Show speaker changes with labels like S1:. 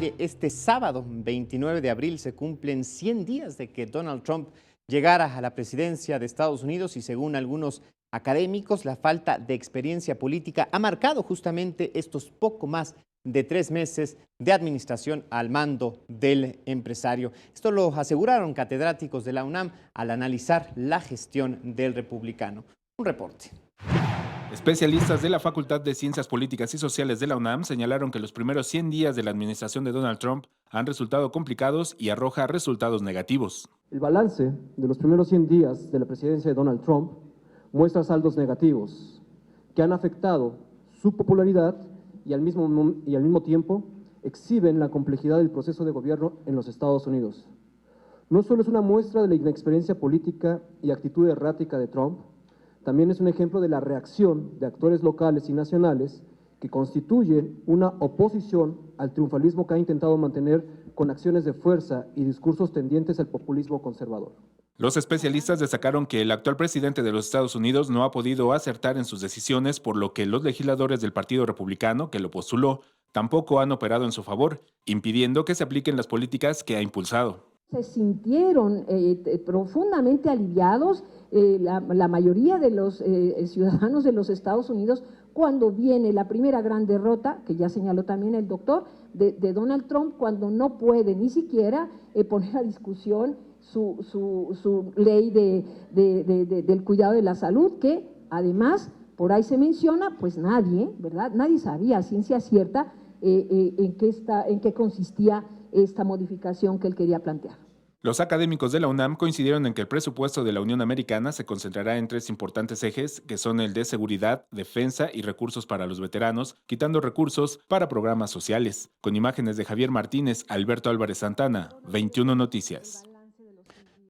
S1: mire, este sábado 29 de abril se cumplen 100 días de que Donald Trump llegara a la presidencia de Estados Unidos y según algunos académicos, la falta de experiencia política ha marcado justamente estos poco más de 3 meses de administración al mando del empresario. Esto lo aseguraron catedráticos de la UNAM al analizar la gestión del republicano. Un reporte.
S2: Especialistas de la Facultad de Ciencias Políticas y Sociales de la UNAM señalaron que los primeros 100 días de la administración de Donald Trump han resultado complicados y arroja resultados negativos.
S3: El balance de los primeros 100 días de la presidencia de Donald Trump muestra saldos negativos que han afectado su popularidad y al mismo tiempo exhiben la complejidad del proceso de gobierno en los Estados Unidos. No solo es una muestra de la inexperiencia política y actitud errática de Trump, también es un ejemplo de la reacción de actores locales y nacionales que constituyen una oposición al triunfalismo que ha intentado mantener con acciones de fuerza y discursos tendientes al populismo conservador.
S2: Los especialistas destacaron que el actual presidente de los Estados Unidos no ha podido acertar en sus decisiones, por lo que los legisladores del Partido Republicano, que lo postuló, tampoco han operado en su favor, impidiendo que se apliquen las políticas que ha impulsado.
S4: Se sintieron profundamente aliviados la mayoría de los ciudadanos de los Estados Unidos cuando viene la primera gran derrota, que ya señaló también el doctor, de Donald Trump, cuando no puede ni siquiera poner a discusión su ley del cuidado de la salud, que además por ahí se menciona, pues nadie, ¿verdad? Nadie sabía a ciencia cierta en qué consistía esta modificación que él quería plantear.
S2: Los académicos de la UNAM coincidieron en que el presupuesto de la Unión Americana se concentrará en 3 importantes ejes, que son el de seguridad, defensa y recursos para los veteranos, quitando recursos para programas sociales. Con imágenes de Javier Martínez, Alberto Álvarez Santana, 21 Noticias.